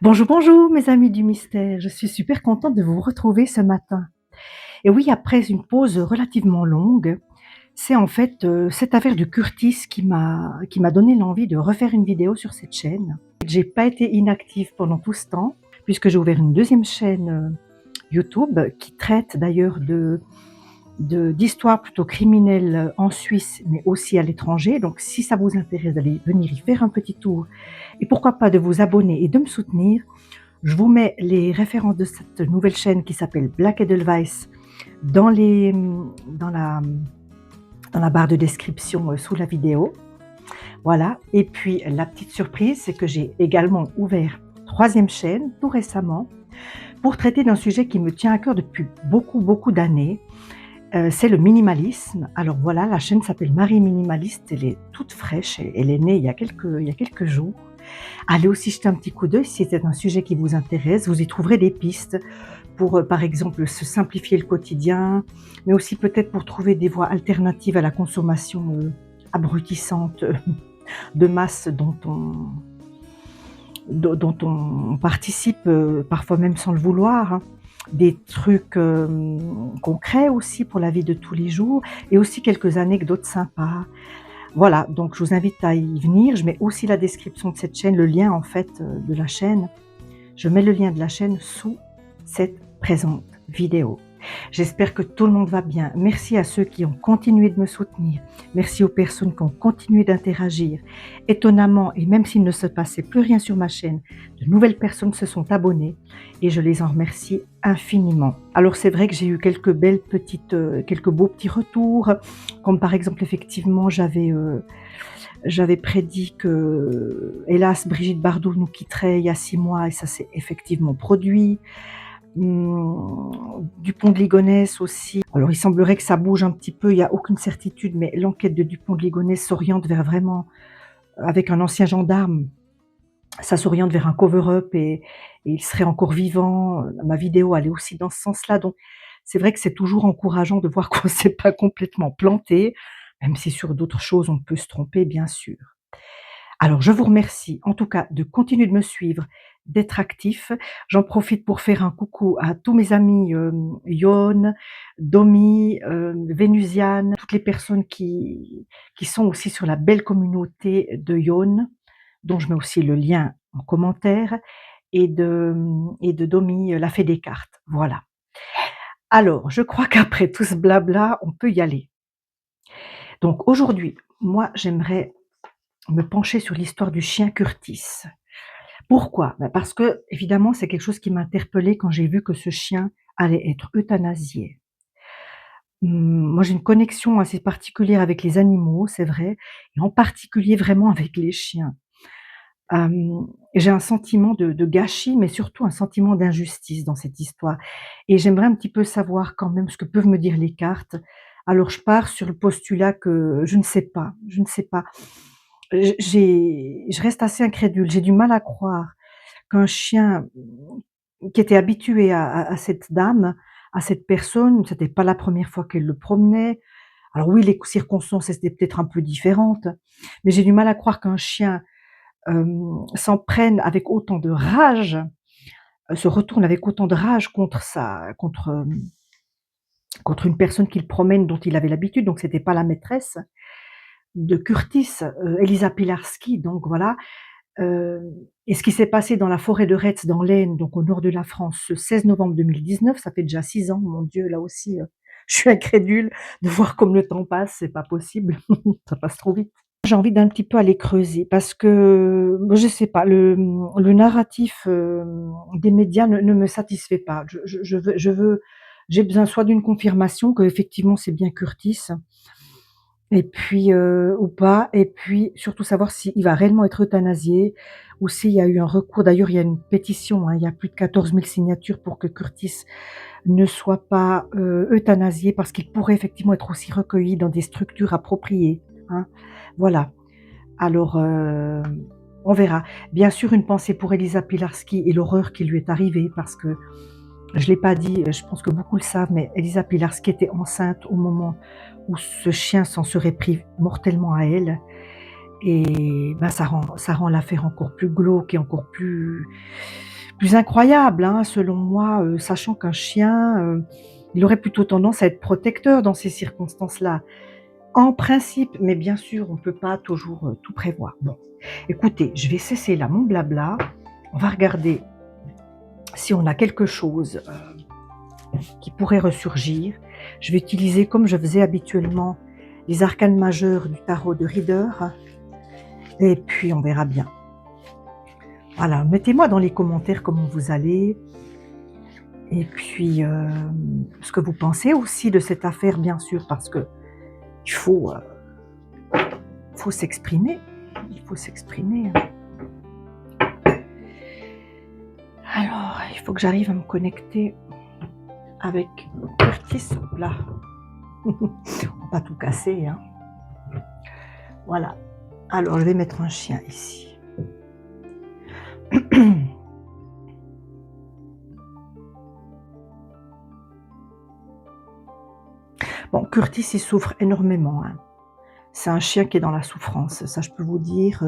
Bonjour, bonjour mes amis du mystère, je suis super contente de vous retrouver ce matin. Et oui, après une pause relativement longue, c'est en fait, cette affaire de Curtis qui m'a donné l'envie de refaire une vidéo sur cette chaîne. J'ai pas été inactive pendant tout ce temps, puisque j'ai ouvert une deuxième chaîne, YouTube qui traite d'ailleurs d'histoires plutôt criminelles, en Suisse, mais aussi à l'étranger. Donc si ça vous intéresse d'aller venir y faire un petit tour et pourquoi pas de vous abonner et de me soutenir, je vous mets les références de cette nouvelle chaîne qui s'appelle Black Edelweiss dans la barre de description, sous la vidéo. Voilà, et puis la petite surprise, c'est que j'ai également ouvert une 3e chaîne tout récemment pour traiter d'un sujet qui me tient à cœur depuis beaucoup d'années, c'est le minimalisme. Alors voilà, la chaîne s'appelle Marie Minimaliste, elle est toute fraîche, elle est née il y a quelques jours. Allez aussi jeter un petit coup d'œil si c'est un sujet qui vous intéresse, vous y trouverez des pistes pour, par exemple, se simplifier le quotidien, mais aussi peut-être pour trouver des voies alternatives à la consommation, abrutissante, de masse dont on participe, parfois même sans le vouloir, hein. Des trucs, concrets aussi pour la vie de tous les jours et aussi quelques anecdotes sympas. Voilà, donc je vous invite à y venir. Je mets aussi la description de cette chaîne, le lien en fait, de la chaîne. Je mets le lien de la chaîne sous cette présente vidéo. J'espère que tout le monde va bien. Merci à ceux qui ont continué de me soutenir. Merci aux personnes qui ont continué d'interagir. Étonnamment, et même s'il ne se passait plus rien sur ma chaîne, de nouvelles personnes se sont abonnées et je les en remercie infiniment. Alors c'est vrai que j'ai eu quelques quelques beaux petits retours, comme par exemple effectivement j'avais prédit que, hélas, Brigitte Bardot nous quitterait il y a 6 mois et ça s'est effectivement produit. Dupont de Ligonnès aussi. Alors il semblerait que ça bouge un petit peu, il y a aucune certitude, mais l'enquête de Dupont de Ligonnès s'oriente vers vraiment, avec un ancien gendarme, ça s'oriente vers un cover-up et il serait encore vivant. Ma vidéo allait aussi dans ce sens-là, donc c'est vrai que c'est toujours encourageant de voir qu'on s'est pas complètement planté, même si sur d'autres choses on peut se tromper bien sûr. Alors je vous remercie en tout cas de continuer de me suivre, d'être actif. J'en profite pour faire un coucou à tous mes amis, Yon, Domi, Vénusiane, toutes les personnes qui sont aussi sur la belle communauté de Yon, dont je mets aussi le lien en commentaire, et de Domi, la fée des cartes. Voilà. Alors, je crois qu'après tout ce blabla, on peut y aller. Donc aujourd'hui, moi j'aimerais me pencher sur l'histoire du chien Curtis. Pourquoi? Bah, parce qu'évidemment, c'est quelque chose qui m'a interpellée quand j'ai vu que ce chien allait être euthanasié. Moi, j'ai une connexion assez particulière avec les animaux, c'est vrai, et en particulier vraiment avec les chiens. J'ai un sentiment de gâchis, mais surtout un sentiment d'injustice dans cette histoire et j'aimerais un petit peu savoir quand même ce que peuvent me dire les cartes. Alors je pars sur le postulat que je ne sais pas, je ne sais pas. Je reste assez incrédule, j'ai du mal à croire qu'un chien, qui était habitué à cette dame, à cette personne, c'était pas la première fois qu'elle le promenait. Alors oui, les circonstances étaient peut-être un peu différentes, mais j'ai du mal à croire qu'un chien, s'en prenne avec autant de rage, se retourne avec autant de rage contre une personne qu'il promène dont il avait l'habitude, donc c'était pas la maîtresse de Curtis, Elisa Pilarski, donc voilà. Heu et ce qui s'est passé dans la forêt de Retz dans l'Aisne, donc au nord de la France, ce 16 novembre 2019, ça fait déjà 6 ans, mon Dieu, là aussi, je suis incrédule de voir comme le temps passe, c'est pas possible, ça passe trop vite. J'ai envie d'un petit peu aller creuser parce que, je sais pas, le narratif, des médias ne me satisfait pas. J'ai besoin soit d'une confirmation qu'effectivement c'est bien Curtis et puis, ou pas et puis surtout savoir s'il va réellement être euthanasié ou s'il y a eu un recours. D'ailleurs, il y a une pétition, hein, il y a plus de 14 000 signatures pour que Curtis ne soit pas, euthanasié parce qu'il pourrait effectivement être aussi recueilli dans des structures appropriées, hein. Voilà. Alors, on verra. Bien sûr, une pensée pour Elisa Pilarski et l'horreur qui lui est arrivée parce que je l'ai pas dit, je pense que beaucoup le savent, mais Elisa Pilarski était enceinte au moment où ce chien s'en serait pris mortellement à elle et ben, ça rend l'affaire encore plus glauque et encore plus plus incroyable, hein, selon moi, sachant qu'un chien, il aurait plutôt tendance à être protecteur dans ces circonstances-là. En principe, mais bien sûr, on ne peut pas toujours, tout prévoir. Bon, écoutez, je vais cesser là mon blabla. On va regarder si on a quelque chose, qui pourrait ressurgir. Je vais utiliser, comme je faisais habituellement, les arcanes majeurs du tarot de Rider et puis on verra bien. Voilà, mettez-moi dans les commentaires comment vous allez et puis, ce que vous pensez aussi de cette affaire, bien sûr, parce qu'il faut, faut s'exprimer. Il faut s'exprimer, hein. Alors, il faut que j'arrive à me connecter avec Curtis. Hop là. On va pas tout casser, hein. Voilà. Alors, je vais mettre un chien ici. Bon, Curtis, il souffre énormément, hein. C'est un chien qui est dans la souffrance, ça je peux vous dire.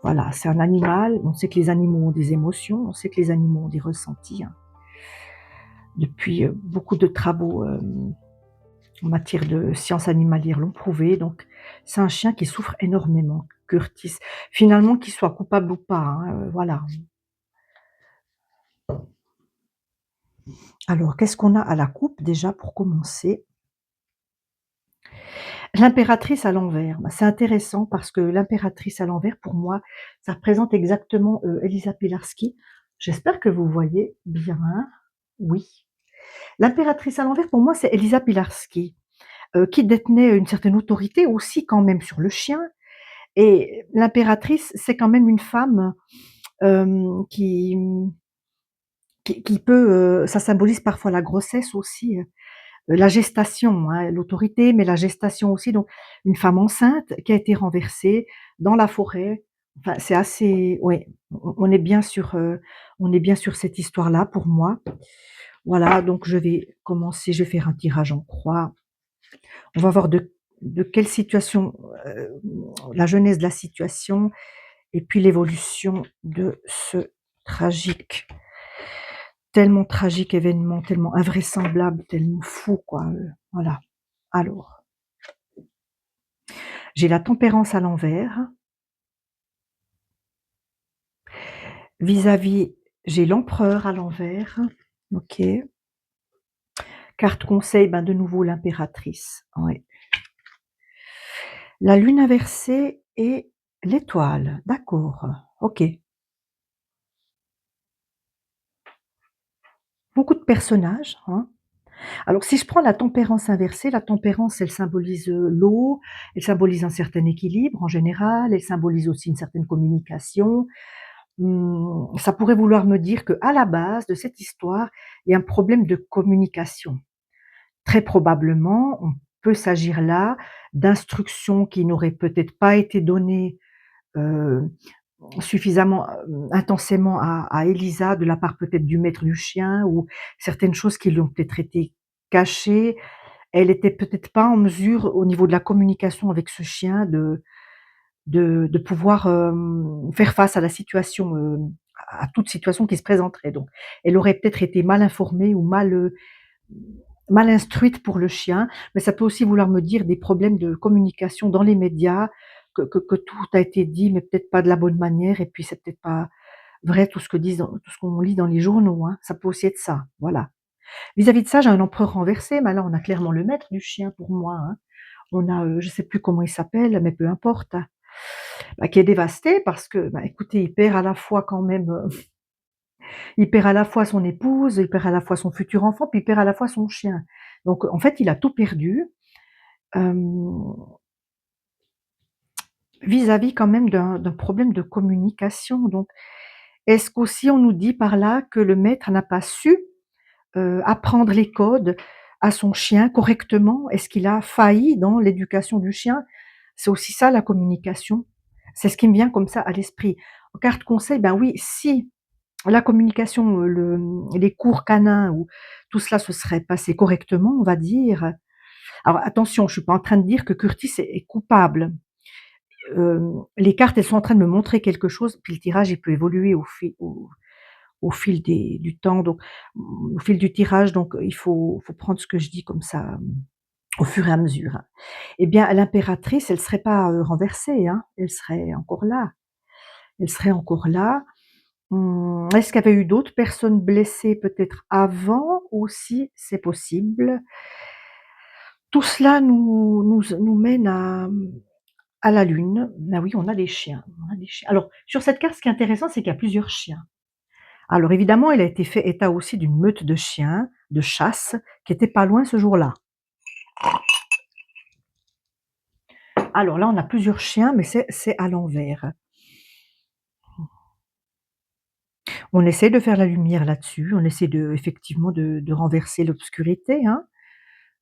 Voilà, c'est un animal. On sait que les animaux ont des émotions, on sait que les animaux ont des ressentis, hein. Depuis beaucoup de travaux en matière de sciences animalières l'ont prouvé. Donc, c'est un chien qui souffre énormément, Curtis. Finalement, qu'il soit coupable ou pas, hein, voilà. Alors, qu'est-ce qu'on a à la coupe déjà pour commencer? L'impératrice à l'envers, bah, c'est intéressant parce que l'impératrice à l'envers, pour moi, ça représente exactement, Elisa Pilarski. J'espère que vous voyez bien. Oui. L'impératrice à l'envers, pour moi, c'est Elisa Pilarski, qui détenait une certaine autorité aussi quand même sur le chien et l'impératrice, c'est quand même une femme, qui, qui peut, ça symbolise parfois la grossesse aussi, la gestation, hein, l'autorité, mais la gestation aussi, donc une femme enceinte qui a été renversée dans la forêt. Enfin, c'est assez, ouais, on est bien sur, on est bien sur cette histoire-là pour moi. Voilà, donc je vais commencer, je vais faire un tirage en croix. On va voir de quelle situation, la genèse de la situation et puis l'évolution de ce tragique, tellement tragique événement, tellement invraisemblable, tellement fou quoi, voilà. Alors, j'ai la tempérance à l'envers. Vis-à-vis, j'ai l'empereur à l'envers. OK. Carte conseil, ben, de nouveau l'impératrice. Ouais. La lune inversée et l'étoile. D'accord. OK. Beaucoup de personnages, hein. Alors si je prends la tempérance inversée, la tempérance, elle symbolise, l'eau, elle symbolise un certain équilibre en général, elle symbolise aussi une certaine communication. Ça pourrait vouloir me dire qu'à la base de cette histoire, il y a un problème de communication. Très probablement, on peut s'agir là d'instructions qui n'auraient peut-être pas été données, heu, suffisamment, intensément à Élisa, de la part peut-être du maître du chien ou certaines choses qui lui ont peut-être été cachées. Elle était peut-être pas en mesure, au niveau de la communication avec ce chien, de pouvoir, faire face à la situation, à toute situation qui se présenterait. Donc, elle aurait peut-être été mal informée ou mal instruite pour le chien, mais ça peut aussi vouloir me dire des problèmes de communication dans les médias, que tout a été dit, mais peut-être pas de la bonne manière et puis c'est peut-être pas vrai tout ce qu'on lit dans les journaux, hein. Ça peut aussi être ça, voilà. Vis-à-vis de ça, j'ai un empereur renversé, mais là, on a clairement le maître du chien pour moi, hein. On a, je sais plus comment il s'appelle, mais peu importe, hein. Bah, qui est dévasté parce que, bah, écoutez, il perd à la fois quand même, il perd à la fois son épouse, il perd à la fois son futur enfant, puis il perd à la fois son chien. Donc en fait, il a tout perdu, hem, vis-à-vis quand même d'un problème de communication. Donc est-ce qu'aussi on nous dit par là que le maître n'a pas su, apprendre les codes à son chien correctement? Est-ce qu'il a failli dans l'éducation du chien? C'est aussi ça la communication. C'est ce qui me vient comme ça à l'esprit. En carte conseil, ben oui, si la communication, les cours canins ou tout cela se serait passé correctement, on va dire. Alors attention, je suis pas en train de dire que Curtis est coupable. les cartes, elles sont en train de me montrer quelque chose, puis le tirage, il peut évoluer au fil du temps, donc au fil du tirage, donc il faut prendre ce que je dis comme ça, au fur et à mesure, hein. Eh bien, l'impératrice, elle serait pas, renversée, hein, elle serait encore là. Elle serait encore là. Est-ce qu'il y avait eu d'autres personnes blessées peut-être avant aussi? C'est possible. Tout cela nous mène à la lune. Ah oui, on a des chiens, on a des chiens. Alors sur cette carte, ce qui est intéressant, c'est qu'il y a plusieurs chiens. Alors évidemment, il a été fait état aussi d'une meute de chiens, de chasse, qui était pas loin ce jour-là. Alors là, on a plusieurs chiens, mais c'est à l'envers. On essaie de faire la lumière là-dessus, on essaie effectivement de renverser l'obscurité, hein,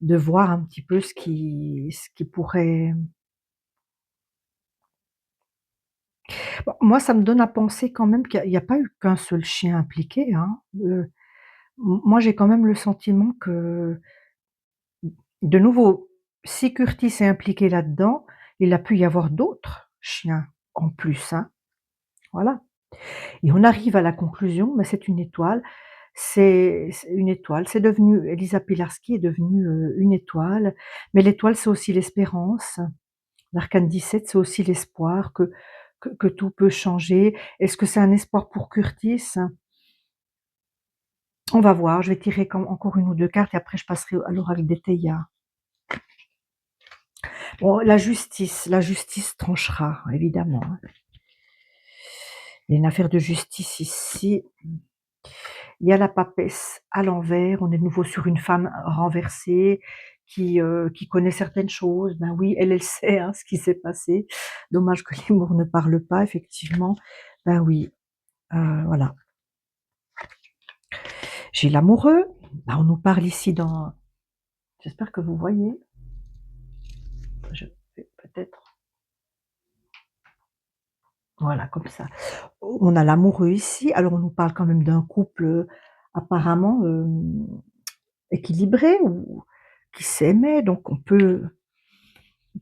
de voir un petit peu ce qui pourrait. Bon, moi, ça me donne à penser quand même qu'il y a pas eu qu'un seul chien impliqué, hein. Moi, j'ai quand même le sentiment que, de nouveau, si Curtis est impliqué là-dedans, il a pu y avoir d'autres chiens en plus, hein, voilà. Et on arrive à la conclusion, mais c'est une étoile, c'est une étoile, c'est devenu Elisa Pilarski est devenue, une étoile, mais l'étoile, c'est aussi l'espérance. L'arcane 17, c'est aussi l'espoir que tout peut changer. Est-ce que c'est un espoir pour Curtis? On va voir, je vais tirer encore une ou 2 cartes et après je passerai à l'oracle d'Eteia. Bon, la justice tranchera, évidemment, hein. Il y a une affaire de justice ici. Il y a la papesse à l'envers, on est de nouveau sur une femme renversée qui connaît certaines choses. Ben oui, elle sait, hein, ce qui s'est passé. Dommage que les mots ne parlent pas, effectivement. Ben oui, voilà. J'ai l'amoureux, ben on nous parle ici dans j'espère que vous voyez. Je vais peut-être voilà, comme ça. On a l'amoureux ici, alors on nous parle quand même d'un couple, apparemment, équilibré ou qui s'aimait, donc on peut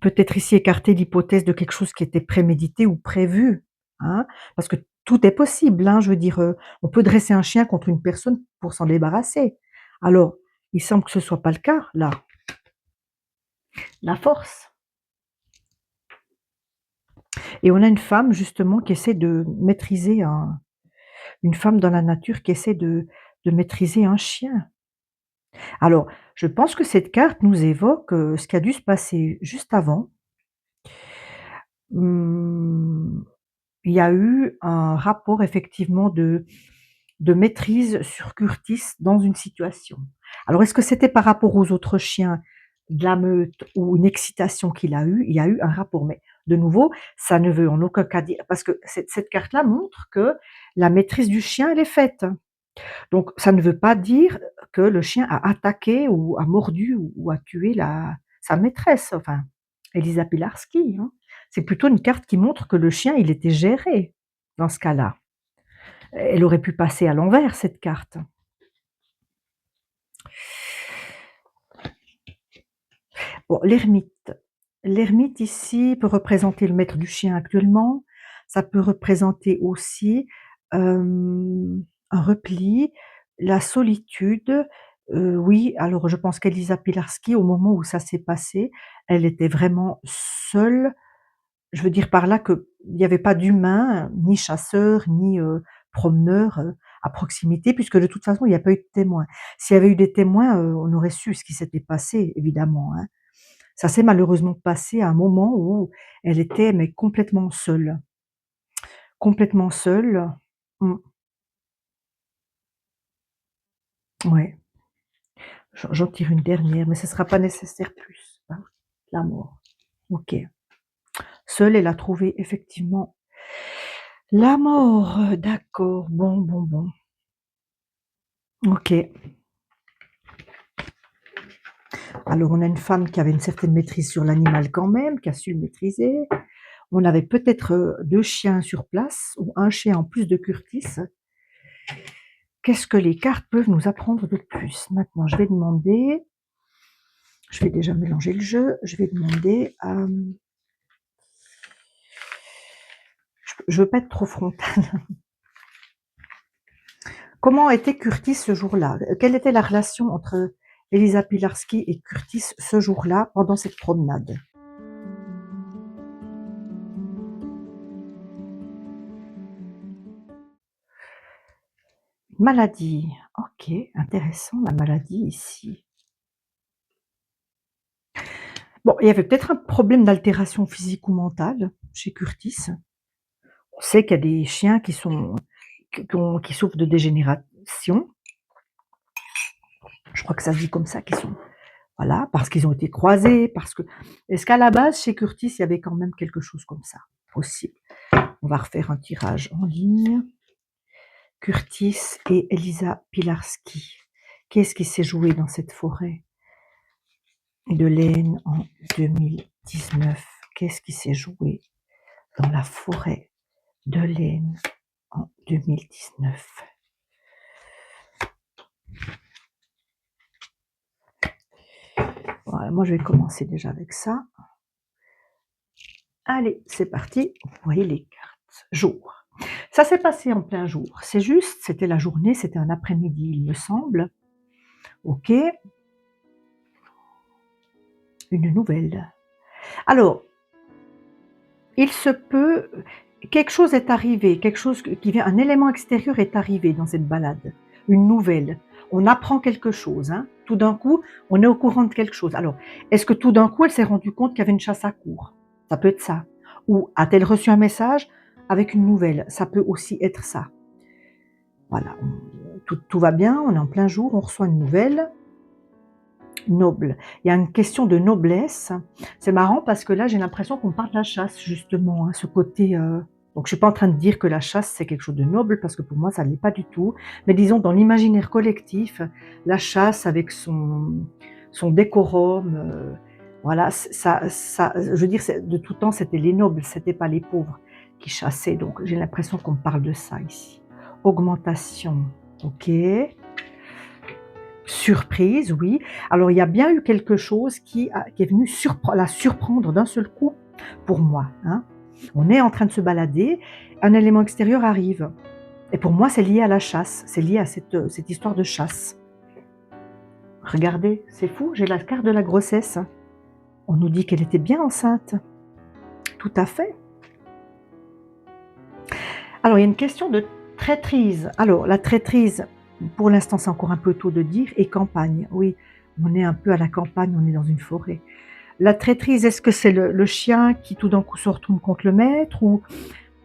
peut-être ici écarter l'hypothèse de quelque chose qui était prémédité ou prévu, hein, parce que tout est possible, hein, je veux dire, on peut dresser un chien contre une personne pour s'en débarrasser. Alors, il semble que ce soit pas le cas, là. La force. Et on a une femme justement qui essaie de maîtriser une femme dans la nature qui essaie de maîtriser un chien. Alors, je pense que cette carte nous évoque, ce qui a dû se passer juste avant. Mmh, il y a eu un rapport effectivement de maîtrise sur Curtis dans une situation. Alors est-ce que c'était par rapport aux autres chiens de la meute ou une excitation qu'il a eue? Il y a eu un rapport, mais de nouveau, ça ne veut en aucun cas dire parce que cette carte-là montre que la maîtrise du chien, elle est faite. Donc ça ne veut pas dire que le chien a attaqué ou a mordu ou a tué sa maîtresse, enfin, Elisa Pilarski, hein. C'est plutôt une carte qui montre que le chien, il était géré dans ce cas-là. Elle aurait pu passer à l'envers cette carte. Bon, l'ermite. L'ermite ici peut représenter le maître du chien actuellement. Ça peut représenter aussi, un repli, la solitude. Oui, alors je pense qu'Elisa Pilarski, au moment où ça s'est passé, elle était vraiment seule. Je veux dire par là qu'il y avait pas d'humain, ni chasseur, ni, promeneur, à proximité puisque de toute façon il y a pas eu de témoins. S'il y avait eu des témoins, on aurait su ce qui s'était passé évidemment, hein. Ça s'est malheureusement passé à un moment où elle était mais complètement seule. Complètement seule. Mmh, ouais. J'en tire une dernière, mais ce sera pas nécessaire plus. Ah, la mort. OK. Seule, elle a trouvé effectivement la mort, d'accord. Bon, bon, bon. OK. Alors on a une femme qui avait une certaine maîtrise sur l'animal quand même, qui a su le maîtriser. On avait peut-être, 2 chiens sur place ou un chien en plus de Curtis. Qu'est-ce que les cartes peuvent nous apprendre de plus? Maintenant je vais déjà mélanger le jeu, je vais demander à, Je veux pas être trop frontale. Comment était Curtis ce jour-là? Quelle était la relation entre Elisa Pilarski et Curtis ce jour-là, pendant cette promenade? Maladie. OK, intéressant la maladie ici. Bon, il y avait peut-être un problème d'altération physique ou mentale chez Curtis. On sait qu'il y a des chiens qui souffrent de dégénération. Je crois que ça se dit comme ça, qui sont voilà, parce qu'ils ont été croisés, parce que est-ce qu'à la base, chez Curtis, il y avait quand même quelque chose comme ça? Possible. On va refaire un tirage en ligne. Curtis et Elisa Pilarski. Qu'est-ce qui s'est joué dans cette forêt de laine en 2019? Qu'est-ce qui s'est joué dans la forêt de laine en 2019? Voilà, moi je vais commencer déjà avec ça. Allez, c'est parti. Vous voyez les cartes. Jour. Ça s'est passé en plein jour. C'est juste, c'était la journée, c'était un après-midi, il me semble. Ok. Une nouvelle. Alors, il se peut, quelque chose est arrivé, quelque chose qui vient, un élément extérieur est arrivé dans cette balade. Une nouvelle. On apprend quelque chose. Hein. Tout d'un coup, on est au courant de quelque chose. Alors, est-ce que tout d'un coup, elle s'est rendue compte qu'il y avait une chasse à courre? Ça peut être ça. Ou a-t-elle reçu un message avec une nouvelle? Ça peut aussi être ça. Voilà, tout va bien, on est en plein jour, on reçoit une nouvelle. Noble. Il y a une question de noblesse. C'est marrant parce que là, j'ai l'impression qu'on parle de la chasse, justement, hein, ce côté. Donc, je suis pas en train de dire que la chasse, c'est quelque chose de noble, parce que pour moi, ça ne l'est pas du tout. Mais disons, dans l'imaginaire collectif, la chasse, avec son décorum, voilà, je veux dire, de tout temps, c'était les nobles, c'était pas les pauvres qui chassaient. Donc, j'ai l'impression qu'on parle de ça ici. Augmentation, ok. Surprise, oui. Alors, il y a bien eu quelque chose qui est venu la surprendre d'un seul coup pour moi. Hein. On est en train de se balader, un élément extérieur arrive. Et pour moi, c'est lié à la chasse, c'est lié à cette histoire de chasse. Regardez, c'est fou, j'ai la carte de la grossesse. On nous dit qu'elle était bien enceinte. Tout à fait. Alors, il y a une question de traîtrise. Alors, la traîtrise, pour l'instant, c'est encore un peu tôt de dire, et campagne. Oui, on est un peu à la campagne, on est dans une forêt. La traîtrise, est-ce que c'est le chien qui tout d'un coup se retourne contre le maître, ou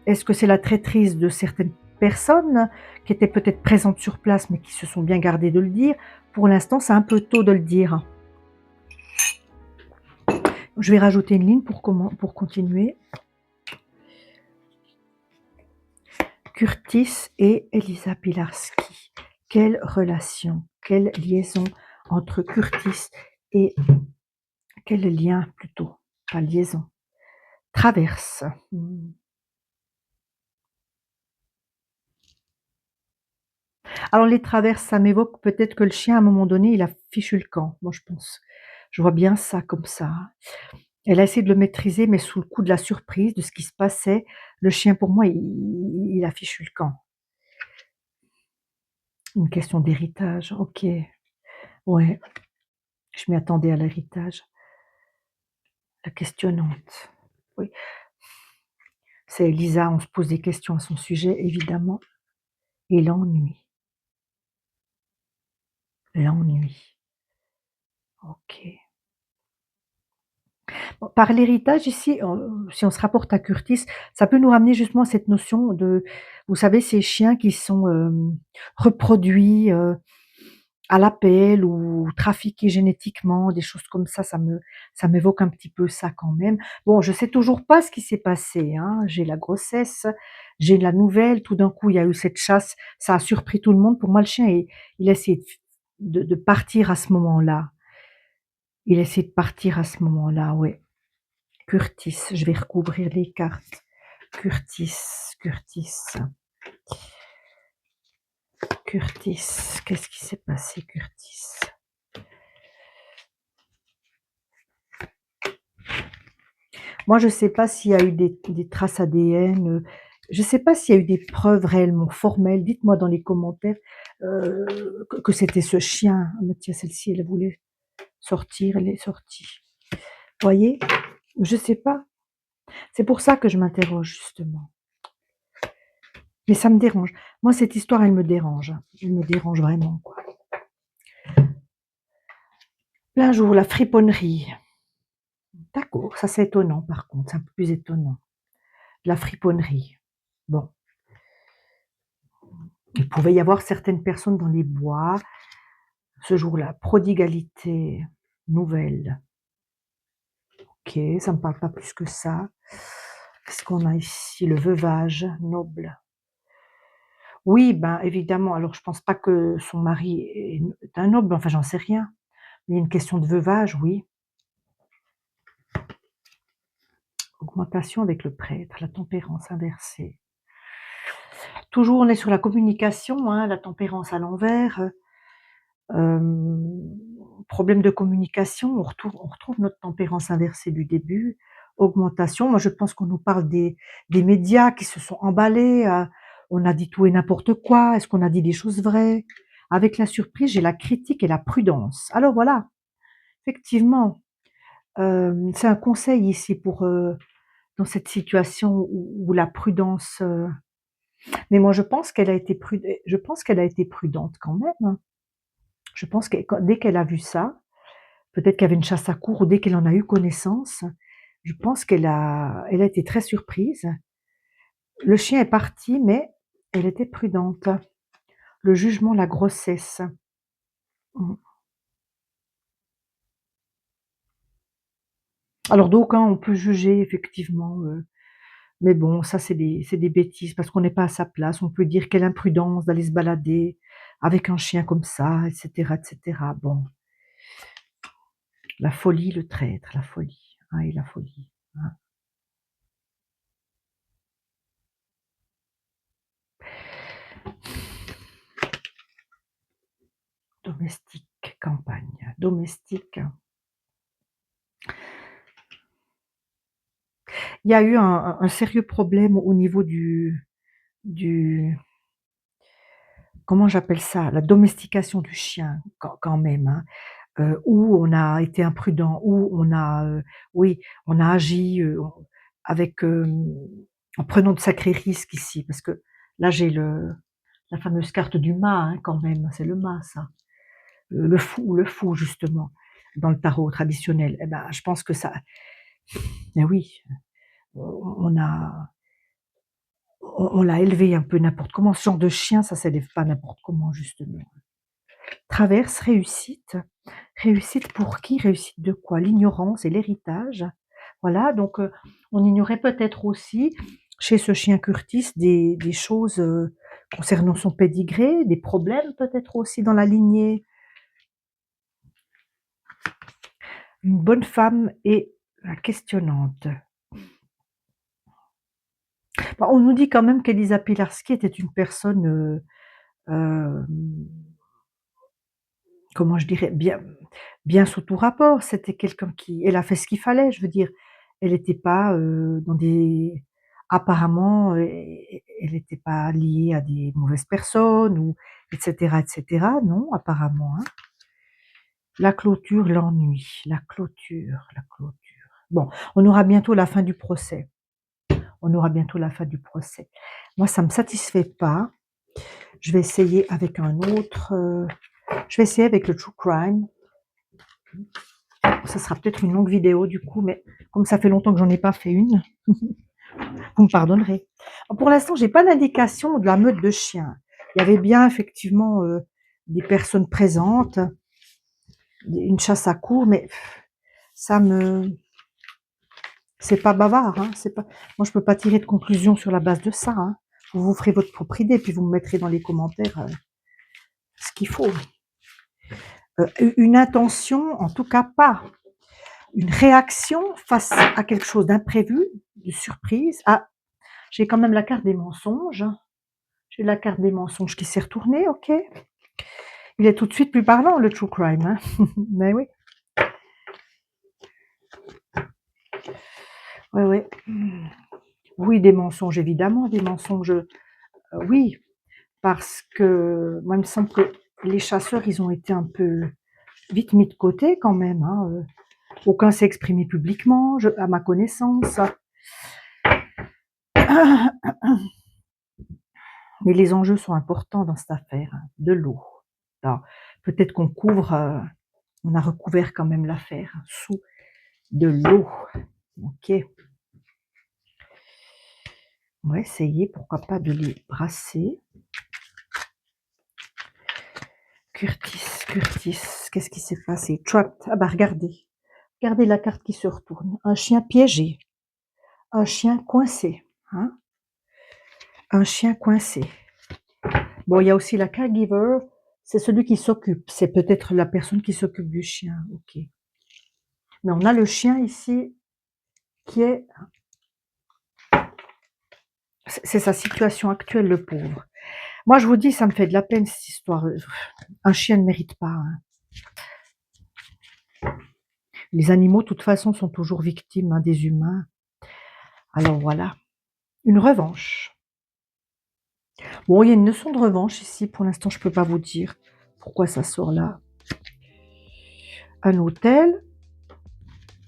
est-ce que c'est la traîtrise de certaines personnes qui étaient peut-être présentes sur place mais qui se sont bien gardées de le dire? Pour l'instant, c'est un peu tôt de le dire. Je vais rajouter une ligne pour continuer. Curtis et Elisa Pilarski. Quelle relation, quelle liaison entre Curtis et... Quel lien plutôt, pas liaison. Traverse. Alors les traverses, ça m'évoque peut-être que le chien, à un moment donné, il a fichu le camp. Moi, je pense. Je vois bien ça comme ça. Elle a essayé de le maîtriser, mais sous le coup de la surprise, de ce qui se passait, le chien, pour moi, il a fichu le camp. Une question d'héritage, ok. Ouais, je m'y attendais à l'héritage. La questionnante. Oui. C'est Elisa, on se pose des questions à son sujet, évidemment. Et l'ennui. L'ennui. Ok. Bon, par l'héritage ici, si on se rapporte à Curtis, ça peut nous ramener justement à cette notion de, vous savez, ces chiens qui sont reproduits à l'appel ou trafiqués génétiquement, des choses comme ça m'évoque un petit peu ça quand même. Bon, je sais toujours pas ce qui s'est passé, hein. J'ai la grossesse, j'ai la nouvelle, tout d'un coup il y a eu cette chasse, ça a surpris tout le monde. Pour moi, le chien, il a essayé de partir à ce moment-là. Il a essayé de partir à ce moment-là, ouais. Curtis, je vais recouvrir les cartes. Curtis, Curtis. Curtis, qu'est-ce qui s'est passé, Curtis? Moi, je ne sais pas s'il y a eu des traces ADN. Je ne sais pas s'il y a eu des preuves réellement formelles. Dites-moi dans les commentaires que c'était ce chien. Ah, mais tiens, celle-ci, elle voulait sortir, elle est sortie. Vous voyez? Je ne sais pas. C'est pour ça que je m'interroge, justement. Mais ça me dérange. Moi, cette histoire, elle me dérange. Elle me dérange vraiment, quoi. Plein jour, la friponnerie. D'accord, ça c'est étonnant par contre, c'est un peu plus étonnant. La friponnerie. Bon, il pouvait y avoir certaines personnes dans les bois. Ce jour-là, prodigalité, nouvelle. Ok, ça me parle pas plus que ça. Qu'est-ce qu'on a ici? Le veuvage, noble. Oui, ben évidemment, alors je pense pas que son mari est un noble, enfin j'en sais rien. Il y a une question de veuvage, oui. Augmentation avec le prêtre, la tempérance inversée. Toujours on est sur la communication, hein, la tempérance à l'envers. Problème de communication, on retrouve notre tempérance inversée du début. Augmentation, moi je pense qu'on nous parle des médias qui se sont emballés, on a dit tout et n'importe quoi, est-ce qu'on a dit des choses vraies? Avec la surprise, j'ai la critique et la prudence. Alors voilà, effectivement, c'est un conseil ici pour, dans cette situation où la prudence, mais moi je pense qu'elle a été prudente quand même, hein. Je pense que dès qu'elle a vu ça, peut-être qu'il y avait une chasse à courre ou dès qu'elle en a eu connaissance, je pense elle a été très surprise. Le chien est parti, mais elle était prudente. Le jugement, la grossesse. Mmh. Alors d'aucuns, on peut juger effectivement, mais bon, ça c'est des bêtises parce qu'on n'est pas à sa place. On peut dire: «Quelle imprudence d'aller se balader avec un chien comme ça» et cetera et cetera. Bon, la folie, le traître, la folie. Ah et la folie, hein. Domestique, campagne, domestique. Il y a eu un sérieux problème au niveau du comment j'appelle ça? La domestication du chien quand même, hein, où on a été imprudent, où on a, oui, on a agi, avec, en prenant de sacrés risques ici. Parce que là, j'ai la fameuse carte du mât, hein, quand même, c'est le mât ça. Le fou justement, dans le tarot traditionnel. Et ben, je pense que ça eh oui, on a on l'a élevé un peu n'importe comment. Ce genre de chien, ça s'élève pas n'importe comment, justement. Traverse, réussite. Réussite pour qui? Réussite de quoi? L'ignorance et l'héritage. Voilà, donc on ignorait peut-être aussi, chez ce chien Curtis, des choses, concernant son pédigré, des problèmes peut-être aussi dans la lignée. Une bonne femme et la questionnante. Bah, on nous dit quand même qu'Elisa Pilarski était une personne, hem comment je dirais? Bien sous tout rapport. C'était quelqu'un qui elle a fait ce qu'il fallait, je veux dire. Elle était pas, dans des apparemment, elle était pas liée à des mauvaises personnes ou et cetera, non, apparemment, hein. La clôture, l'ennui, la clôture, la clôture. Bon, on aura bientôt la fin du procès. On aura bientôt la fin du procès. Moi, ça me satisfait pas. Je vais essayer avec un autre, je vais essayer avec le true crime. Ça sera peut-être une longue vidéo du coup, mais comme ça fait longtemps que j'en ai pas fait une, vous me pardonnerez. Pour l'instant, j'ai pas d'indication de la meute de chiens. Il y avait bien effectivement, des personnes présentes, une chasse à courre, mais ça me c'est pas bavard, hein, c'est pas moi je peux pas tirer de conclusion sur la base de ça, hein. Vous vous ferez votre propre idée, puis vous me mettrez dans les commentaires, ce qu'il faut. Une intention, en tout cas pas. Une réaction face à quelque chose d'imprévu, de surprise. Ah, j'ai quand même la carte des mensonges. J'ai la carte des mensonges qui s'est retournée, OK. Il est tout de suite plus parlant, le true crime, hein. Mais oui. Ouais, ouais. Oui, des mensonges, évidemment, des mensonges, oui, parce que moi, il me semble que les chasseurs, ils ont été un peu vite mis de côté quand même, hein, aucun s'est exprimé publiquement, à ma connaissance. Mais les enjeux sont importants dans cette affaire, hein, de l'eau. Alors, peut-être qu'on couvre, on a recouvert quand même l'affaire sous de l'eau. Ok. On va essayer, pourquoi pas, de les brasser. Curtis, qu'est-ce qui s'est passé? Trapped. Ah bah regardez. Regardez la carte qui se retourne. Un chien piégé. Un chien coincé. Hein? Un chien coincé. Bon, il y a aussi la caregiver. C'est celui qui s'occupe. C'est peut-être la personne qui s'occupe du chien. Ok. Mais on a le chien ici qui est... C'est sa situation actuelle, le pauvre. Moi, je vous dis, ça me fait de la peine, cette histoire. Un chien ne mérite pas. Hein. Les animaux, de toute façon, sont toujours victimes, hein, des humains. Alors voilà. Une revanche. Bon, il y a une notion de revanche ici. Pour l'instant, je ne peux pas vous dire pourquoi ça sort là. Un hôtel.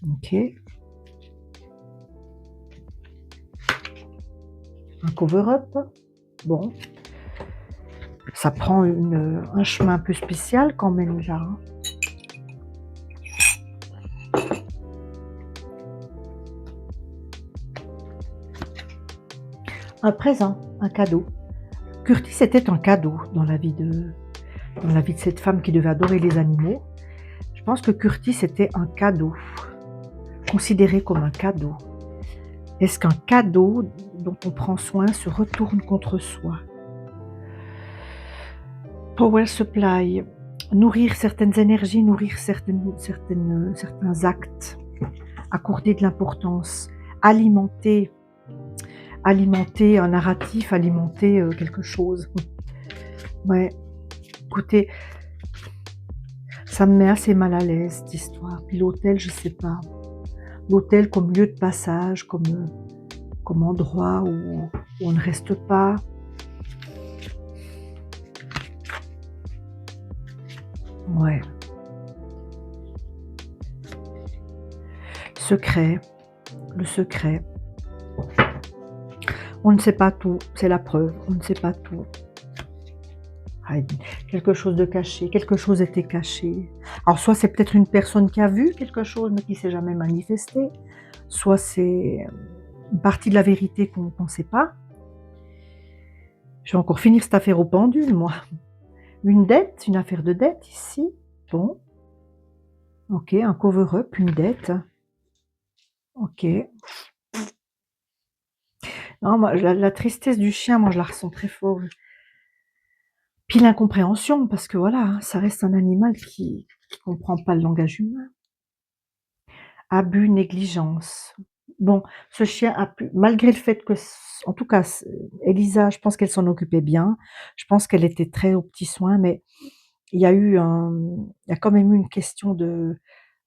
Ok. Un cover-up. Bon. Ça prend un chemin un peu spécial quand même là. Hein. Un présent, un cadeau. Curtis était un cadeau dans la vie de cette femme qui devait adorer les animaux. Je pense que Curtis était un cadeau, considéré comme un cadeau. Est-ce qu'un cadeau dont on prend soin se retourne contre soi? Power supply, nourrir certaines énergies, nourrir certains actes, accorder de l'importance, alimenter un narratif, alimenter quelque chose. Ouais, écoutez, ça me met assez mal à l'aise cette histoire. Puis l'hôtel, je sais pas. L'hôtel comme lieu de passage, comme endroit où on ne reste pas. Ouais. Secret, le secret. On ne sait pas tout, c'est la preuve, on ne sait pas tout. Quelque chose de caché, quelque chose était caché. Alors soit c'est peut-être une personne qui a vu quelque chose mais qui ne s'est jamais manifesté, soit c'est une partie de la vérité qu'on ne sait pas. Je vais encore finir cette affaire au pendule, moi. Une dette, une affaire de dette ici. Bon. Ok, un cover-up, une dette. Ok. Non, moi, la tristesse du chien, moi, je la ressens très fort. Puis l'incompréhension, parce que voilà, ça reste un animal qui ne comprend pas le langage humain. Abus, négligence. Bon, ce chien a pu, malgré le fait que, en tout cas, Elisa, je pense qu'elle s'en occupait bien. Je pense qu'elle était très aux petits soins, mais il y a quand même eu une question de,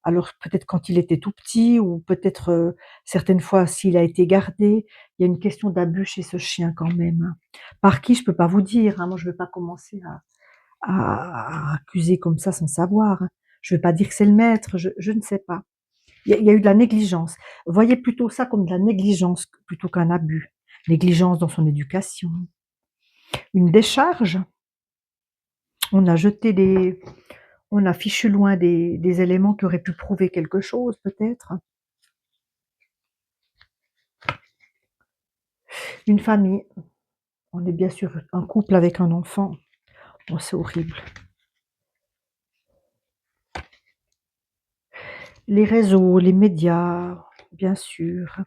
alors peut-être quand il était tout petit ou peut-être certaines fois s'il a été gardé, il y a une question d'abus chez ce chien quand même. Hein. Par qui, je peux pas vous dire. Hein. Moi, je vais pas commencer à accuser comme ça sans savoir. Hein. Je vais pas dire que c'est le maître, je ne sais pas. Il y a eu de la négligence. Voyez plutôt ça comme de la négligence plutôt qu'un abus. Négligence dans son éducation. Une décharge. On a jeté on a fichu loin des éléments qui auraient pu prouver quelque chose, peut-être. Une famille. On est bien sûr un couple avec un enfant. Oh, c'est horrible. Les réseaux, les médias, bien sûr.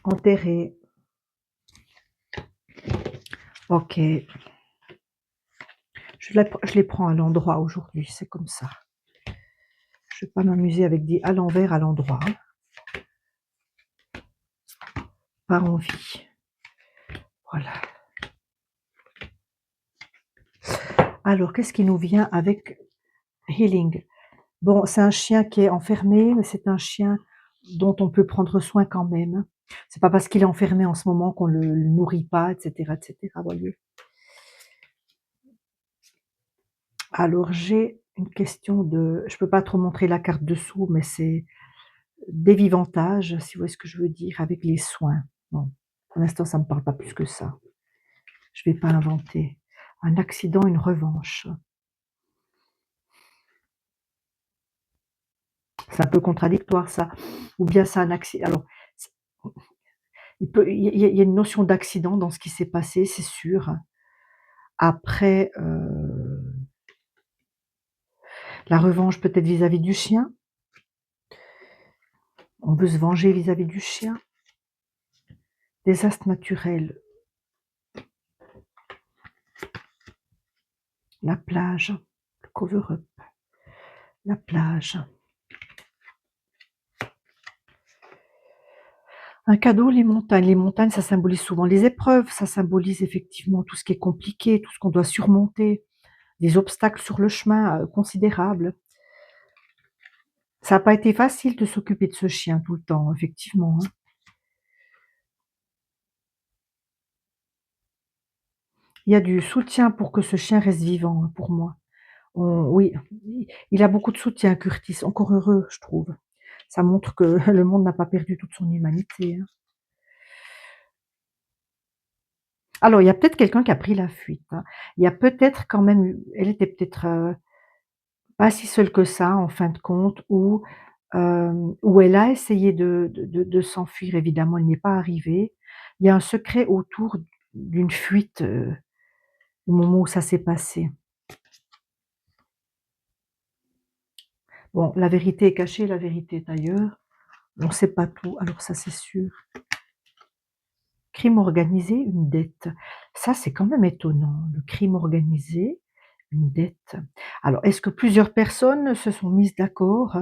Enterré. Ok. Je les prends à l'endroit aujourd'hui, c'est comme ça. Je ne vais pas m'amuser avec des à l'envers, à l'endroit. Pas envie. Voilà. Alors, qu'est-ce qui nous vient avec Healing? Bon, c'est un chien qui est enfermé, mais c'est un chien dont on peut prendre soin quand même. C'est pas parce qu'il est enfermé en ce moment qu'on le nourrit pas, etc., etc., voyez. Alors j'ai une question de je peux pas trop montrer la carte dessous, mais c'est d'évivantage, si vous voyez ce que je veux dire, avec les soins. Bon, pour l'instant, ça me parle pas plus que ça. Je vais pas inventer. Un accident, une revanche. C'est un peu contradictoire ça. Ou bien c'est un accident. Alors, c il y a une notion d'accident dans ce qui s'est passé, c'est sûr. Après, la revanche peut-être vis-à-vis du chien. On veut se venger vis-à-vis du chien. Désastre naturel. La plage, le cover-up, la plage. Un cadeau, les montagnes. Les montagnes, ça symbolise souvent les épreuves, ça symbolise effectivement tout ce qui est compliqué, tout ce qu'on doit surmonter, des obstacles sur le chemin considérables. Ça n'a pas été facile de s'occuper de ce chien tout le temps, effectivement. Hein. Il y a du soutien pour que ce chien reste vivant, hein, pour moi. Oui, il a beaucoup de soutien, Curtis. Encore heureux, je trouve. Ça montre que le monde n'a pas perdu toute son humanité. Hein. Alors, il y a peut-être quelqu'un qui a pris la fuite. Hein. Il y a peut-être quand même elle était peut-être pas si seule que ça, en fin de compte, où elle a essayé de s'enfuir. Évidemment, elle n'y est pas arrivée. Il y a un secret autour d'une fuite au moment où ça s'est passé. Bon, la vérité est cachée, la vérité est ailleurs. On ne sait pas tout, alors ça c'est sûr. Crime organisé, une dette. Ça, c'est quand même étonnant. Le crime organisé, une dette. Alors, est-ce que plusieurs personnes se sont mises d'accord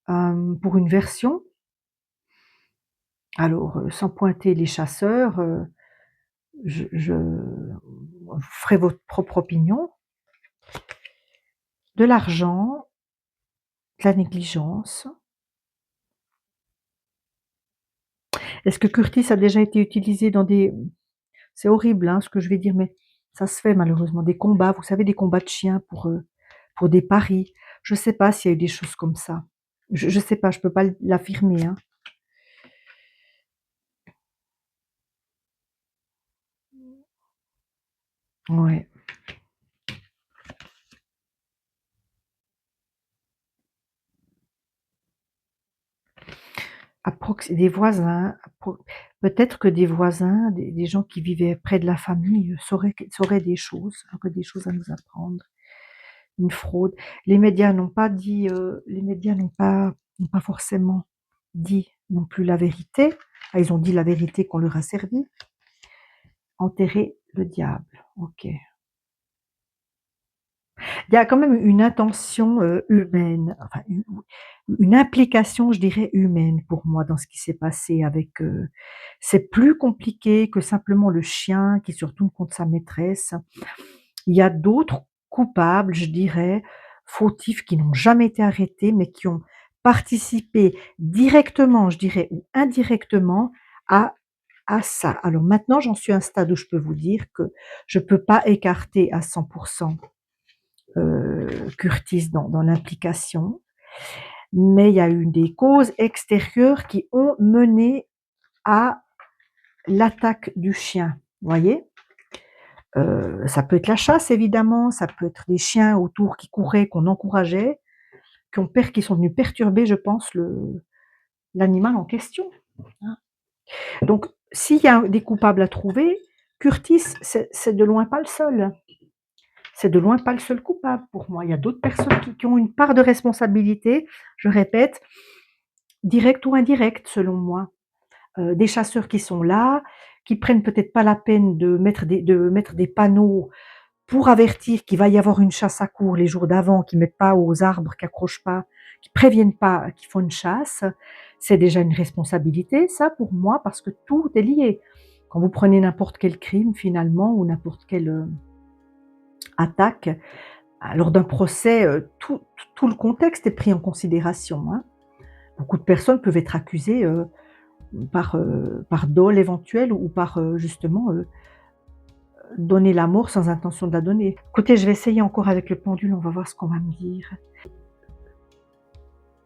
pour une version? Alors, sans pointer les chasseurs, je vous ferez votre propre opinion. De l'argent, de la négligence. Est-ce que Curtis a déjà été utilisé dans des c'est horrible, hein, ce que je vais dire, mais ça se fait malheureusement, des combats, vous savez, des combats de chiens pour des paris. Je ne sais pas s'il y a eu des choses comme ça. Je ne sais pas, je peux pas l'affirmer, hein. Ouais. Des voisins, peut-être que des voisins, des gens qui vivaient près de la famille sauraient auraient des choses à nous apprendre. Une fraude. Les médias n'ont pas dit, les médias n'ont pas forcément dit non plus la vérité. Ah, ils ont dit la vérité qu'on leur a servi. Enterrer le diable, OK. Il y a quand même une intention, humaine, enfin une implication, je dirais, humaine pour moi dans ce qui s'est passé avec, c'est plus compliqué que simplement le chien qui se retourne contre sa maîtresse. Il y a d'autres coupables, je dirais, fautifs qui n'ont jamais été arrêtés, mais qui ont participé directement, je dirais, ou indirectement à ça. Alors maintenant, j'en suis à un stade où je peux vous dire que je peux pas écarter à 100 Curtis dans l'implication, mais il y a eu des causes extérieures qui ont mené à l'attaque du chien, vous voyez? Ça peut être la chasse évidemment, ça peut être des chiens autour qui couraient, qu'on encourageait, qui sont venus perturber, je pense, l'animal en question, hein. Donc s'il y a des coupables à trouver, Curtis, c'est de loin pas le seul. C'est de loin pas le seul coupable pour moi. Il y a d'autres personnes qui ont une part de responsabilité, je répète, directe ou indirecte selon moi. Des chasseurs qui sont là, qui prennent peut-être pas la peine de mettre des panneaux pour avertir qu'il va y avoir une chasse à courre les jours d'avant, qui mettent pas aux arbres, qui accrochent pas, qui préviennent pas qu'ils font une chasse. C'est déjà une responsabilité, ça, pour moi, parce que tout est lié. Quand vous prenez n'importe quel crime, finalement, ou n'importe quelle attaque, lors d'un procès, tout le contexte est pris en considération, hein. Beaucoup de personnes peuvent être accusées, par dol éventuel ou par, justement, donner la mort sans intention de la donner. Écoutez, je vais essayer encore avec le pendule, on va voir ce qu'on va me dire.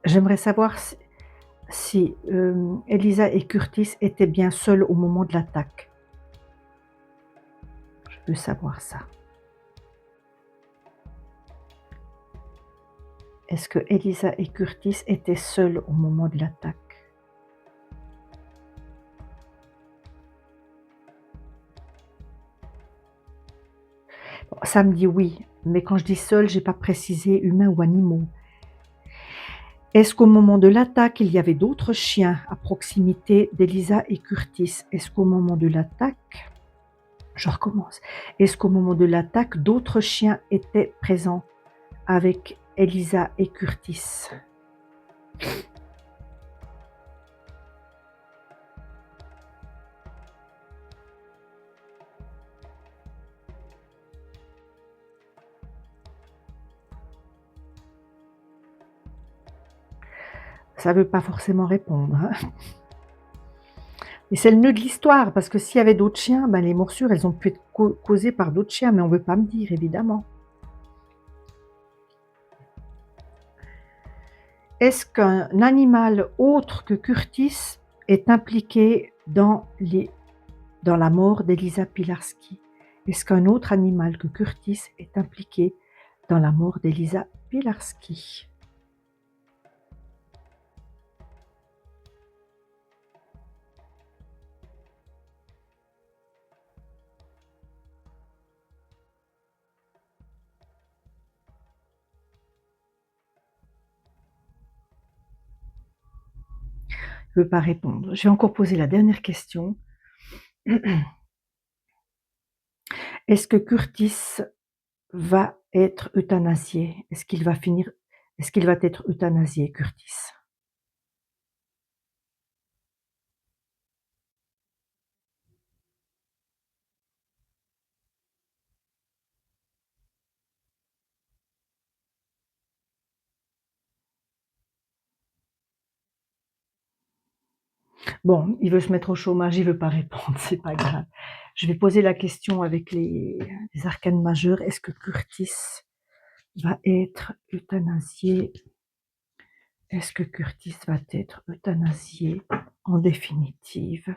J'aimerais savoir si Elisa et Curtis étaient bien seuls au moment de l'attaque. Je veux savoir ça. Est-ce que Elisa et Curtis étaient seuls au moment de l'attaque? Bon, ça me dit oui, mais quand je dis seuls, j'ai pas précisé humains ou animaux. Est-ce qu'au moment de l'attaque, il y avait d'autres chiens à proximité d'Elisa et Curtis? Est-ce qu'au moment de l'attaque, je recommence. Est-ce qu'au moment de l'attaque, d'autres chiens étaient présents avec Elisa et Curtis? Ça veut pas forcément répondre, hein. Et c'est le nœud de l'histoire, parce que s'il y avait d'autres chiens, ben les morsures, elles ont pu être causées par d'autres chiens, mais on veut pas me dire, évidemment. Est-ce qu'un animal autre que Curtis est impliqué dans la mort d'Elisa Pilarski? Est-ce qu'un autre animal que Curtis est impliqué dans la mort d'Elisa Pilarski? Je ne veux pas répondre. Je vais encore poser la dernière question. Est-ce que Curtis va être euthanasié? Est-ce qu'il va être euthanasié, Curtis? Bon, il veut se mettre au chômage, il veut pas répondre, c'est pas grave. Je vais poser la question avec les arcanes majeurs. Est-ce que Curtis va être euthanasié? Est-ce que Curtis va être euthanasié en définitive?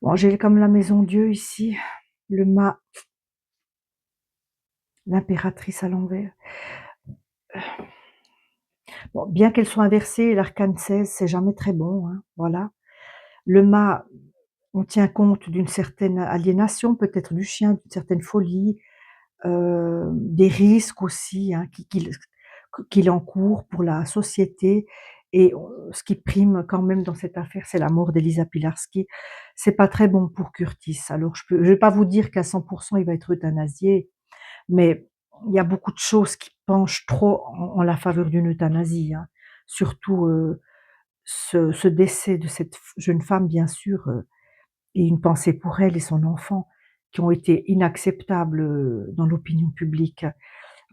Bon, j'ai comme la maison Dieu ici, le mât, l'impératrice à l'envers. Bon, bien qu'elle soit inversée, l'arcane 16, c'est jamais très bon, hein, voilà. Le mât, on tient compte d'une certaine aliénation, peut-être du chien, d'une certaine folie, des risques aussi, hein, qu'il encourt pour la société, et ce qui prime quand même dans cette affaire, c'est la mort d'Elisa Pilarski. C'est pas très bon pour Curtis. Alors je vais pas vous dire qu'à 100 il va être euthanasié, mais il y a beaucoup de choses qui penchent trop en la faveur d'une euthanasie, hein. Surtout, ce décès de cette jeune femme, bien sûr, et une pensée pour elle et son enfant qui ont été inacceptables, dans l'opinion publique.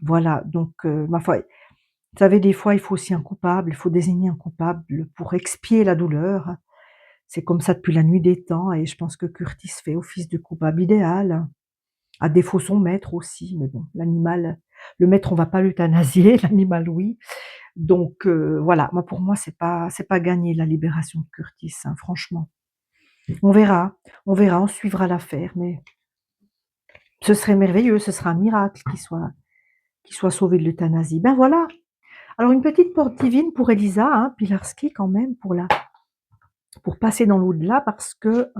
Voilà, donc ma foi, vous savez, des fois, il faut aussi un coupable, il faut désigner un coupable pour expier la douleur. C'est comme ça depuis la nuit des temps, et je pense que Curtis fait office de coupable idéal. À défaut son maître aussi, mais bon, le maître, on va pas l'euthanasier, l'animal oui. Donc voilà, moi pour moi c'est pas gagné la libération de Curtis, hein, franchement. On verra, on suivra l'affaire, mais ce serait merveilleux, ce sera un miracle qu'il soit sauvé de l'euthanasie. Ben voilà. Alors une petite porte divine pour Elisa, hein, Pilarski quand même, pour passer dans l'au-delà, parce que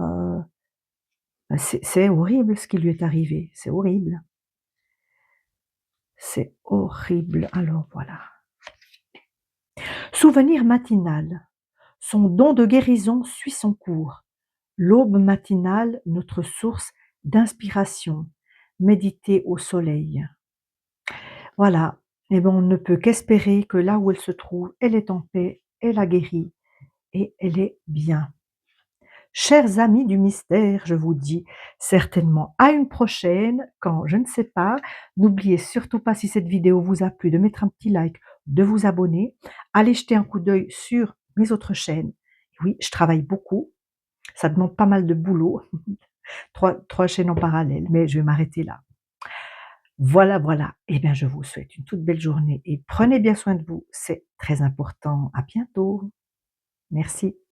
c'est horrible ce qui lui est arrivé, c'est horrible. C'est horrible. Alors voilà. Souvenir matinal. Son don de guérison suit son cours. L'aube matinale, notre source d'inspiration. Méditer au soleil. Voilà. Et ben on ne peut qu'espérer que là où elle se trouve, elle est en paix, elle a guéri et elle est bien. Chers amis du mystère, je vous dis certainement à une prochaine quand je ne sais pas. N'oubliez surtout pas si cette vidéo vous a plu de mettre un petit like, de vous abonner, allez jeter un coup d'œil sur mes autres chaînes. Oui, je travaille beaucoup, ça demande pas mal de boulot, trois chaînes en parallèle, mais je vais m'arrêter là. Voilà, voilà. Eh bien, je vous souhaite une toute belle journée et prenez bien soin de vous, c'est très important. À bientôt. Merci.